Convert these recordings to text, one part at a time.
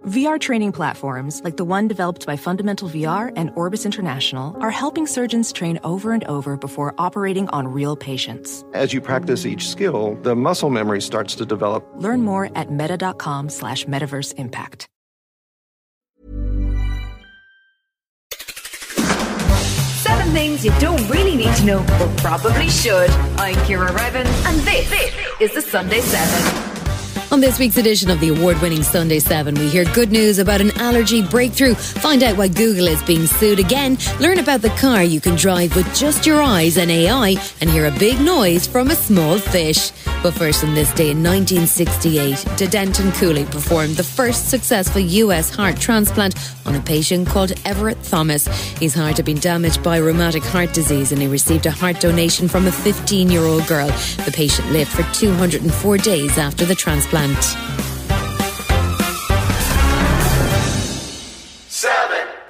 VR training platforms, like the one developed by Fundamental VR and Orbis International, are helping surgeons train over and over before operating on real patients. As you practice each skill, the muscle memory starts to develop. Learn more at meta.com/metaverseimpact. 7 things you don't really need to know, but probably should. I'm Ciara Ryven, and this is the Sunday 7. On this week's edition of the award-winning Sunday 7, we hear good news about an allergy breakthrough, find out why Google is being sued again, learn about the car you can drive with just your eyes and AI, and hear a big noise from a small fish. But first, on this day in 1968, Denton Cooley performed the first successful US heart transplant on a patient called Everett Thomas. His heart had been damaged by rheumatic heart disease and he received a heart donation from a 15-year-old girl. The patient lived for 204 days after the transplant.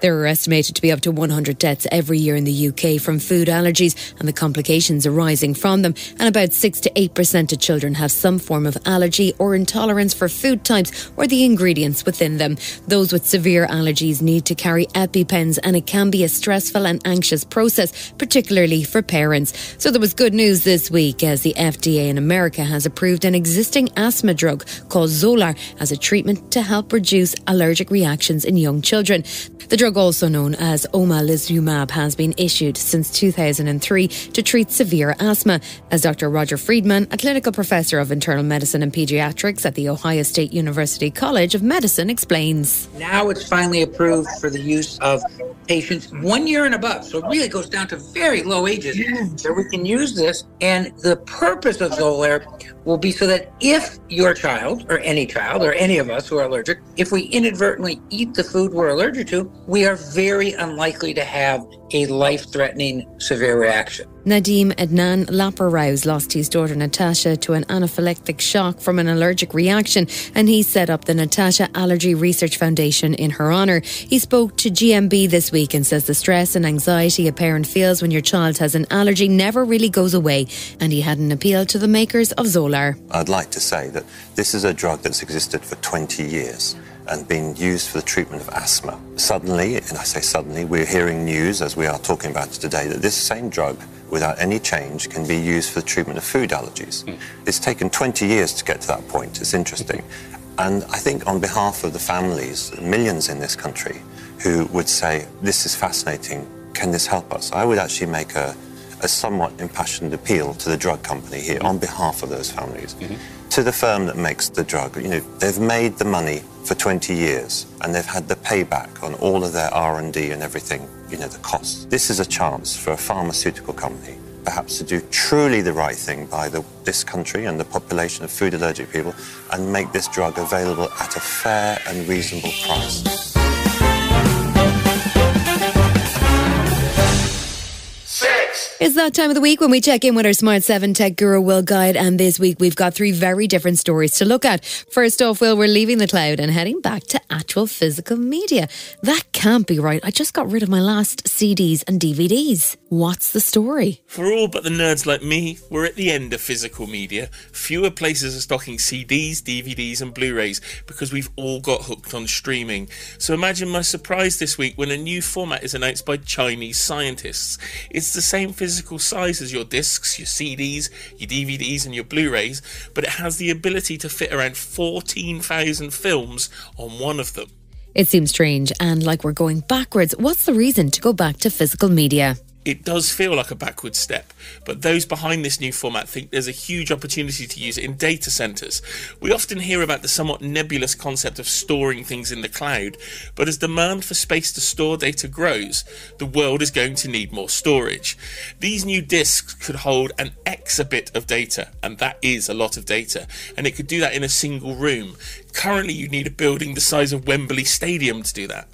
There are estimated to be up to 100 deaths every year in the UK from food allergies and the complications arising from them. And about 6 to 8% of children have some form of allergy or intolerance for food types or the ingredients within them. Those with severe allergies need to carry EpiPens, and it can be a stressful and anxious process, particularly for parents. So there was good news this week as the FDA in America has approved an existing asthma drug called Xolair as a treatment to help reduce allergic reactions in young children. The drug, also known as omalizumab, has been issued since 2003 to treat severe asthma, as Dr. Roger Friedman, a clinical professor of internal medicine and pediatrics at the Ohio State University College of Medicine, explains. Now it's finally approved for the use of patients 1 year and above, so it really goes down to very low ages. So we can use this, and the purpose of Xolair will be so that if your child, or any of us who are allergic, if we inadvertently eat the food we're allergic to, we are very unlikely to have a life-threatening severe reaction. Nadim Ednan-Laperouse lost his daughter Natasha to an anaphylactic shock from an allergic reaction, and he set up the Natasha Allergy Research Foundation in her honour. He spoke to GMB this week and says the stress and anxiety a parent feels when your child has an allergy never really goes away, and he had an appeal to the makers of Xolair. I'd like to say that this is a drug that's existed for 20 years and been used for the treatment of asthma. Suddenly, and I say suddenly, we're hearing news, as we are talking about today, that this same drug, without any change, can be used for the treatment of food allergies. It's taken 20 years to get to that point. It's interesting. And I think on behalf of the families, millions in this country, who would say, this is fascinating, can this help us? I would actually make a somewhat impassioned appeal to the drug company here on behalf of those families. To the firm that makes the drug, they've made the money for 20 years and they've had the payback on all of their R&D and everything, the costs. This is a chance for a pharmaceutical company perhaps to do truly the right thing by this country and the population of food allergic people and make this drug available at a fair and reasonable price. It's that time of the week when we check in with our Smart 7 tech guru, Will Guyatt, and this week we've got 3 very different stories to look at. First off, Will, we're leaving the cloud and heading back to actual physical media. That can't be right. I just got rid of my last CDs and DVDs. What's the story? For all but the nerds like me, we're at the end of physical media. Fewer places are stocking CDs, DVDs and Blu-rays because we've all got hooked on streaming. So imagine my surprise this week when a new format is announced by Chinese scientists. It's the same physical size as your discs, your CDs, your DVDs and your Blu-rays, but it has the ability to fit around 14,000 films on one of them. It seems strange and like we're going backwards. What's the reason to go back to physical media? It does feel like a backward step, but those behind this new format think there's a huge opportunity to use it in data centres. We often hear about the somewhat nebulous concept of storing things in the cloud, but as demand for space to store data grows, the world is going to need more storage. These new disks could hold an exabit of data, and that is a lot of data, and it could do that in a single room. Currently, you need a building the size of Wembley Stadium to do that.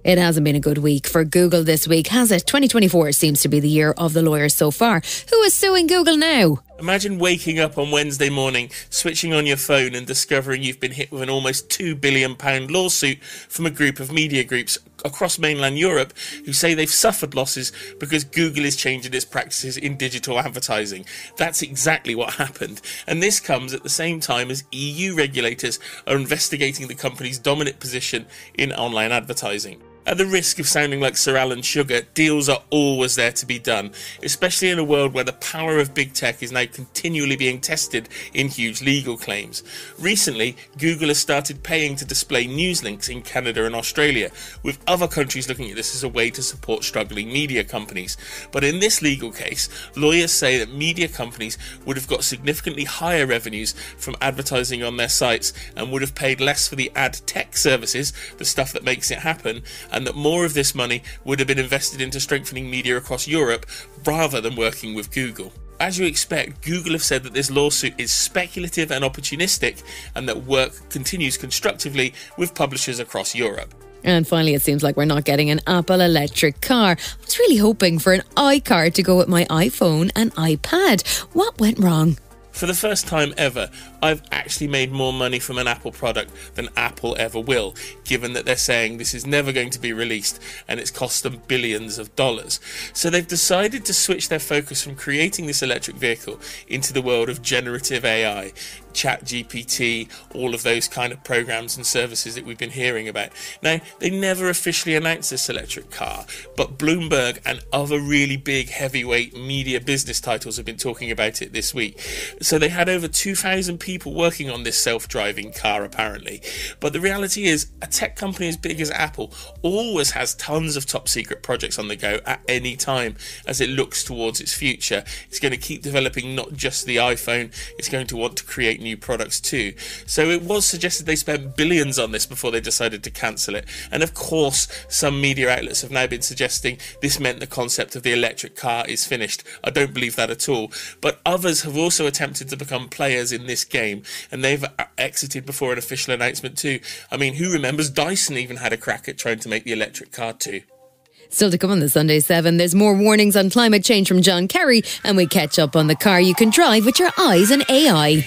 It hasn't been a good week for Google this week, has it? 2024 seems to be the year of the lawyers so far. Who is suing Google now? Imagine waking up on Wednesday morning, switching on your phone and discovering you've been hit with an almost £2 billion lawsuit from a group of media groups across mainland Europe who say they've suffered losses because Google is changing its practices in digital advertising. That's exactly what happened. And this comes at the same time as EU regulators are investigating the company's dominant position in online advertising. At the risk of sounding like Sir Alan Sugar, deals are always there to be done, especially in a world where the power of big tech is now continually being tested in huge legal claims. Recently, Google has started paying to display news links in Canada and Australia, with other countries looking at this as a way to support struggling media companies. But in this legal case, lawyers say that media companies would have got significantly higher revenues from advertising on their sites and would have paid less for the ad tech services, the stuff that makes it happen, and that more of this money would have been invested into strengthening media across Europe rather than working with Google. As you expect, Google have said that this lawsuit is speculative and opportunistic, and that work continues constructively with publishers across Europe. And finally, it seems like we're not getting an Apple electric car. I was really hoping for an iCar to go with my iPhone and iPad. What went wrong? For the first time ever, I've actually made more money from an Apple product than Apple ever will, given that they're saying this is never going to be released and it's cost them billions of dollars. So they've decided to switch their focus from creating this electric vehicle into the world of generative AI, ChatGPT, all of those kind of programs and services that we've been hearing about. Now, they never officially announced this electric car, but Bloomberg and other really big heavyweight media business titles have been talking about it this week. So they had over 2,000 people working on this self-driving car, apparently. But the reality is, a tech company as big as Apple always has tons of top secret projects on the go at any time as it looks towards its future. It's going to keep developing not just the iPhone, it's going to want to create new products too. So it was suggested they spent billions on this before they decided to cancel it. And of course, some media outlets have now been suggesting this meant the concept of the electric car is finished. I don't believe that at all. But others have also attempted to become players in this game, and they've exited before an official announcement too. I mean, who remembers Dyson even had a crack at trying to make the electric car too? Still to come on the Sunday 7, there's more warnings on climate change from John Kerry, and we catch up on the car you can drive with your eyes and AI.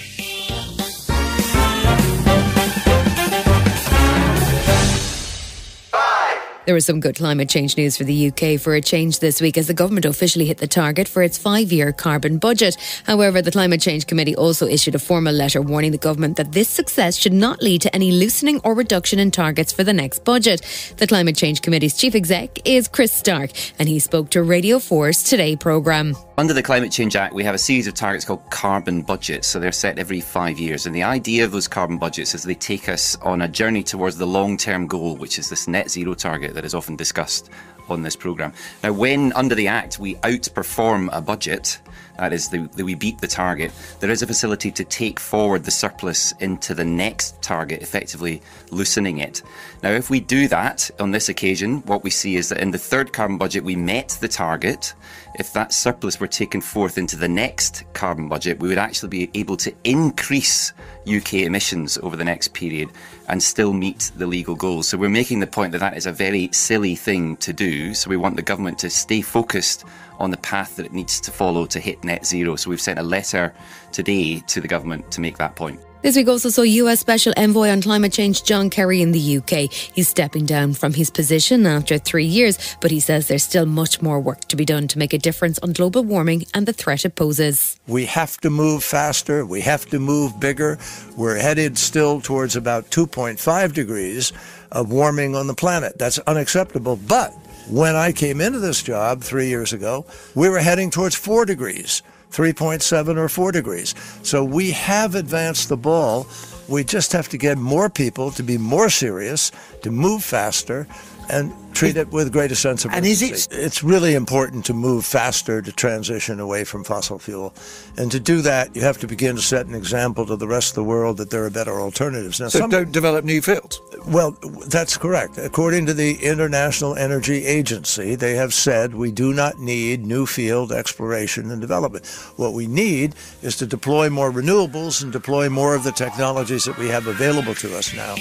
There was some good climate change news for the UK for a change this week as the government officially hit the target for its 5-year carbon budget. However, the Climate Change Committee also issued a formal letter warning the government that this success should not lead to any loosening or reduction in targets for the next budget. The Climate Change Committee's chief exec is Chris Stark, and he spoke to Radio 4's Today programme. Under the Climate Change Act, we have a series of targets called carbon budgets. So they're set every 5 years. And the idea of those carbon budgets is they take us on a journey towards the long-term goal, which is this net zero target that is often discussed on this programme. Now, when under the Act we outperform a budget, that is, we beat the target, there is a facility to take forward the surplus into the next target, effectively loosening it. Now, if we do that on this occasion, what we see is that in the third carbon budget we met the target. If that surplus were taken forth into the next carbon budget, we would actually be able to increase UK emissions over the next period and still meet the legal goals. So we're making the point that that is a very silly thing to do. So we want the government to stay focused on the path that it needs to follow to hit net zero. So we've sent a letter today to the government to make that point. This week also saw US Special Envoy on Climate Change John Kerry in the UK. He's stepping down from his position after 3 years, but he says there's still much more work to be done to make a difference on global warming and the threat it poses. We have to move faster. We have to move bigger. We're headed still towards about 2.5 degrees of warming on the planet. That's unacceptable. But when I came into this job 3 years ago, we were heading towards 4 degrees. 3.7 or 4 degrees. So we have advanced the ball. We just have to get more people to be more serious, to move faster, and treat it with greater sense of urgency. It's really important to move faster to transition away from fossil fuel. And to do that, you have to begin to set an example to the rest of the world that there are better alternatives. Now, so don't develop new fields? Well, that's correct. According to the International Energy Agency, they have said we do not need new field exploration and development. What we need is to deploy more renewables and deploy more of the technologies that we have available to us now.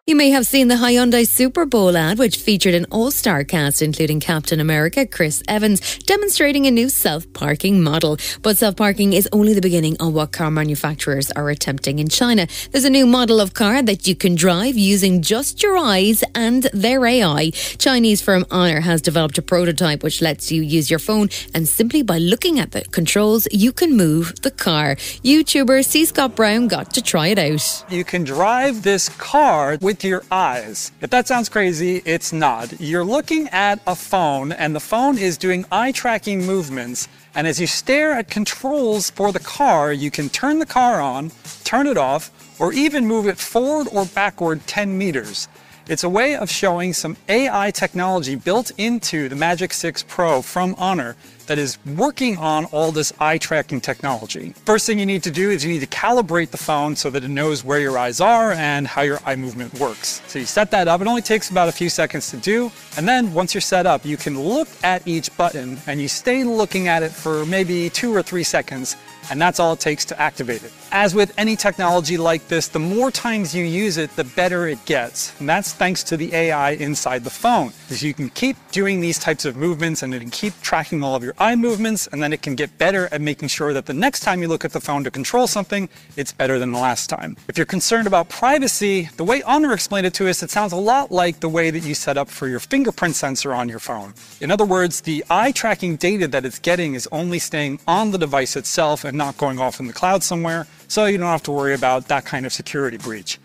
You may may have seen the Hyundai Super Bowl ad, which featured an all-star cast including Captain America, Chris Evans, demonstrating a new self-parking model. But self-parking is only the beginning on what car manufacturers are attempting in China. There's a new model of car that you can drive using just your eyes and their AI. Chinese firm Honor has developed a prototype which lets you use your phone, and simply by looking at the controls, you can move the car. YouTuber C. Scott Brown got to try it out. You can drive this car with your eyes. If that sounds crazy, it's not. You're looking at a phone, and the phone is doing eye-tracking movements. And as you stare at controls for the car, you can turn the car on, turn it off, or even move it forward or backward 10 meters. It's a way of showing some AI technology built into the Magic 6 Pro from Honor that is working on all this eye tracking technology. First thing you need to do is you need to calibrate the phone so that it knows where your eyes are and how your eye movement works. So you set that up. It only takes about a few seconds to do. And then once you're set up, you can look at each button and you stay looking at it for maybe 2 or 3 seconds. And that's all it takes to activate it. As with any technology like this, the more times you use it, the better it gets. And that's thanks to the AI inside the phone. Because you can keep doing these types of movements and it can keep tracking all of your eye movements, and then it can get better at making sure that the next time you look at the phone to control something, it's better than the last time. If you're concerned about privacy, the way Honor explained it to us, it sounds a lot like the way that you set up for your fingerprint sensor on your phone. In other words, the eye tracking data that it's getting is only staying on the device itself and not going off in the cloud somewhere, so you don't have to worry about that kind of security breach.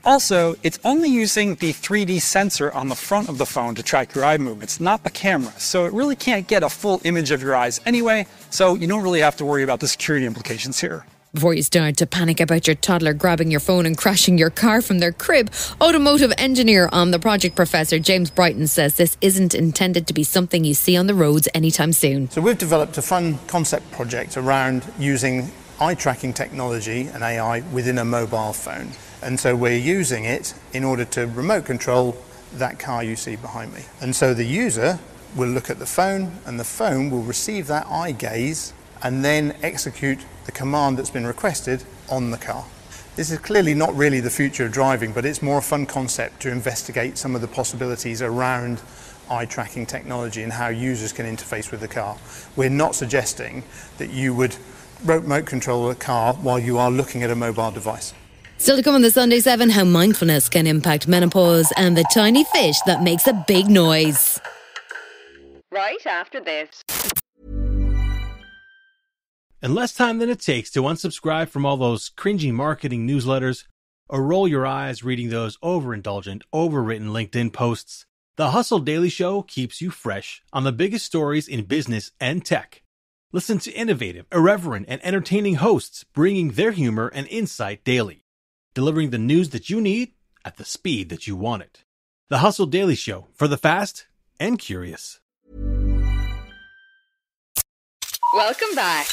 Also, it's only using the 3D sensor on the front of the phone to track your eye movements, not the camera, so it really can't get a full image of your eyes anyway, so you don't really have to worry about the security implications here. Before you start to panic about your toddler grabbing your phone and crashing your car from their crib, automotive engineer on the project, Professor James Brighton, says this isn't intended to be something you see on the roads anytime soon. So we've developed a fun concept project around using eye tracking technology and AI within a mobile phone. And so we're using it in order to remote control that car you see behind me. And so the user will look at the phone and the phone will receive that eye gaze and then execute the command that's been requested on the car. This is clearly not really the future of driving, but it's more a fun concept to investigate some of the possibilities around eye tracking technology and how users can interface with the car. We're not suggesting that you would remote control a car while you are looking at a mobile device. Still to come on the Sunday 7, how mindfulness can impact menopause and the tiny fish that makes a big noise. Right after this. In less time than it takes to unsubscribe from all those cringy marketing newsletters or roll your eyes reading those overindulgent, overwritten LinkedIn posts, The Hustle Daily Show keeps you fresh on the biggest stories in business and tech. Listen to innovative, irreverent, and entertaining hosts bringing their humor and insight daily, delivering the news that you need at the speed that you want it. The Hustle Daily Show, for the fast and curious. Welcome back.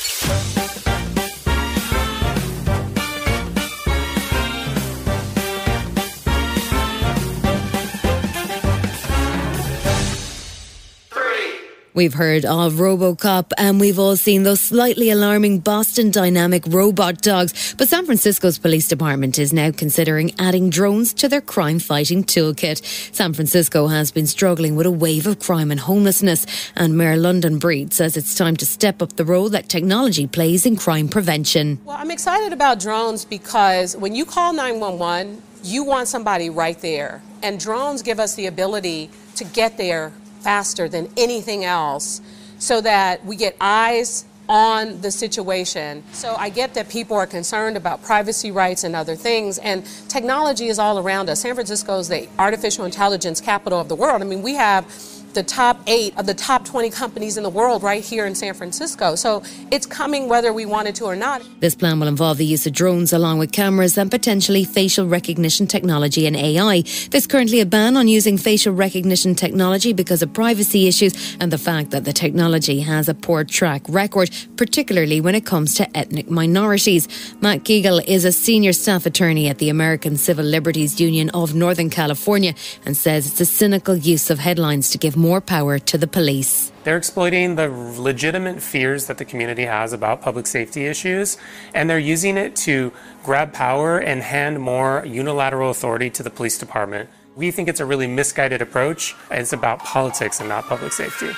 We've heard of RoboCop and we've all seen those slightly alarming Boston Dynamic robot dogs. But San Francisco's police department is now considering adding drones to their crime-fighting toolkit. San Francisco has been struggling with a wave of crime and homelessness, and Mayor London Breed says it's time to step up the role that technology plays in crime prevention. Well, I'm excited about drones because when you call 911, you want somebody right there. And drones give us the ability to get there faster than anything else so that we get eyes on the situation. So I get that people are concerned about privacy rights and other things, and technology is all around us. San Francisco is the artificial intelligence capital of the world. I mean, we have the top 8 of the top 20 companies in the world right here in San Francisco. So it's coming whether we want it to or not. This plan will involve the use of drones along with cameras and potentially facial recognition technology and AI. There's currently a ban on using facial recognition technology because of privacy issues and the fact that the technology has a poor track record, particularly when it comes to ethnic minorities. Matt Kegel is a senior staff attorney at the American Civil Liberties Union of Northern California and says it's a cynical use of headlines to give more power to the police. They're exploiting the legitimate fears that the community has about public safety issues, and they're using it to grab power and hand more unilateral authority to the police department. We think it's a really misguided approach. It's about politics and not public safety.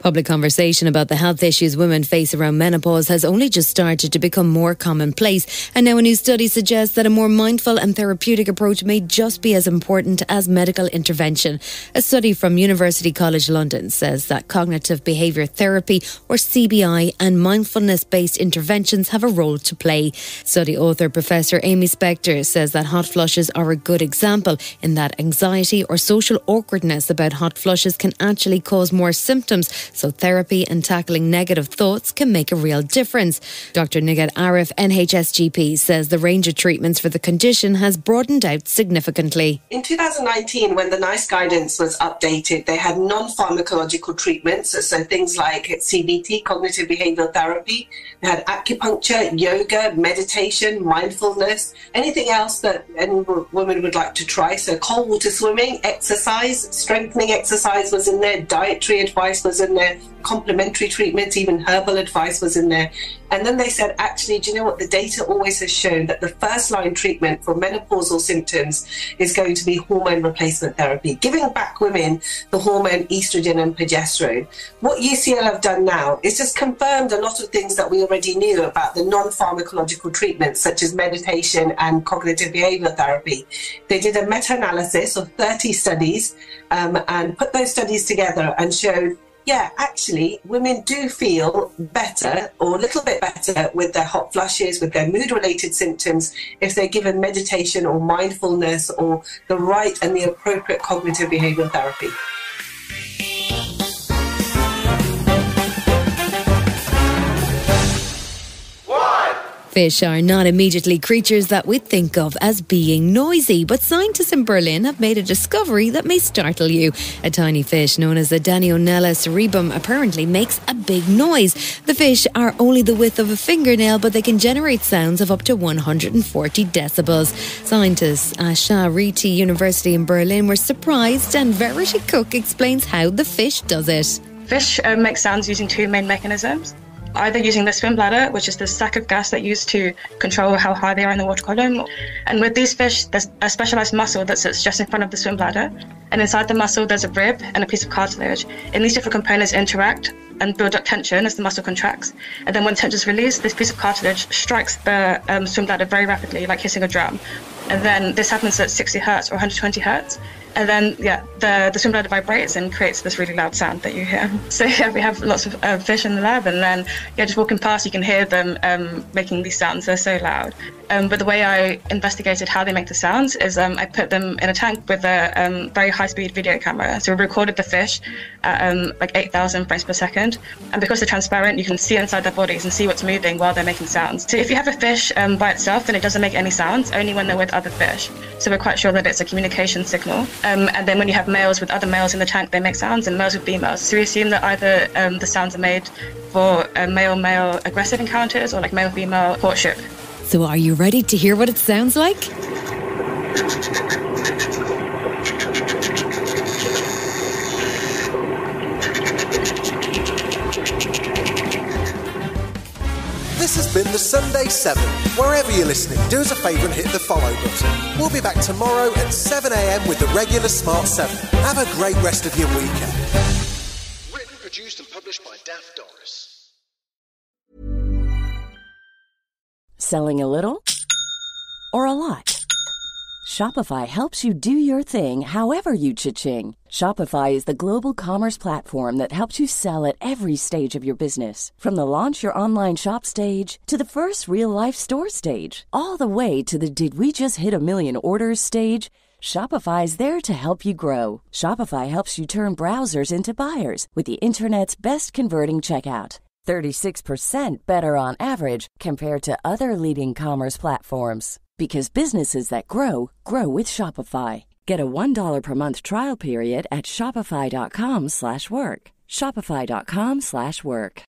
Public conversation about the health issues women face around menopause has only just started to become more commonplace, and now a new study suggests that a more mindful and therapeutic approach may just be as important as medical intervention. A study from University College London says that cognitive behaviour therapy, or CBI, and mindfulness-based interventions have a role to play. Study author Professor Amy Spector says that hot flushes are a good example, in that anxiety or social awkwardness about hot flushes can actually cause more symptoms. So therapy and tackling negative thoughts can make a real difference. Dr. Nighat Arif, NHSGP, says the range of treatments for the condition has broadened out significantly. In 2019, when the NICE guidance was updated, they had non-pharmacological treatments, so things like CBT, cognitive behavioural therapy. They had acupuncture, yoga, meditation, mindfulness, anything else that any woman would like to try. So cold water swimming, exercise, strengthening exercise was in there, dietary advice was in there, complementary treatments, even herbal advice was in there. And then they said, actually, do you know what? The data always has shown that the first line treatment for menopausal symptoms is going to be hormone replacement therapy, giving back women the hormone estrogen and progesterone. What UCL have done now is just confirmed a lot of things that we already knew about the non-pharmacological treatments, such as meditation and cognitive behavioural therapy. They did a meta-analysis of 30 studies and put those studies together and showed, yeah, actually, women do feel better or a little bit better with their hot flushes, with their mood-related symptoms, if they're given meditation or mindfulness or the right and the appropriate cognitive behavioural therapy. Fish are not immediately creatures that we think of as being noisy, but scientists in Berlin have made a discovery that may startle you. A tiny fish known as the Danionella cerebrum apparently makes a big noise. The fish are only the width of a fingernail, but they can generate sounds of up to 140 decibels. Scientists at Charite University in Berlin were surprised, and Verity Cooke explains how the fish does it. Fish make sounds using two main mechanisms. Either using the swim bladder, which is the sac of gas that used to control how high they are in the water column. And with these fish, there's a specialized muscle that sits just in front of the swim bladder. And inside the muscle, there's a rib and a piece of cartilage. And these different components interact and build up tension as the muscle contracts. And then when tension is released, this piece of cartilage strikes the swim bladder very rapidly, like hitting a drum. And then this happens at 60 hertz or 120 hertz. And then, the swim bladder vibrates and creates this really loud sound that you hear. So, we have lots of fish in the lab, and then, just walking past, you can hear them making these sounds. They're so loud. But the way I investigated how they make the sounds is I put them in a tank with a very high-speed video camera. So we recorded the fish at like 8,000 frames per second. And because they're transparent, you can see inside their bodies and see what's moving while they're making sounds. So if you have a fish by itself, then it doesn't make any sounds, only when they're with other fish. So we're quite sure that it's a communication signal. And then when you have males with other males in the tank, they make sounds, and males with females. So we assume that either the sounds are made for male-male aggressive encounters or like male-female courtship. So are you ready to hear what it sounds like? This has been the Sunday 7. Wherever you're listening, do us a favour and hit the follow button. We'll be back tomorrow at 7 a.m. with the regular Smart 7. Have a great rest of your weekend. Written, produced and published by Daft Doris. Selling a little or a lot? Shopify helps you do your thing however you cha-ching. Shopify is the global commerce platform that helps you sell at every stage of your business. From the launch your online shop stage to the first real-life store stage, all the way to the did we just hit a million orders stage. Shopify is there to help you grow. Shopify helps you turn browsers into buyers with the internet's best converting checkout. 36% better on average compared to other leading commerce platforms. Because businesses that grow, grow with Shopify. Get a $1 per month trial period at shopify.com/work. Shopify.com/work.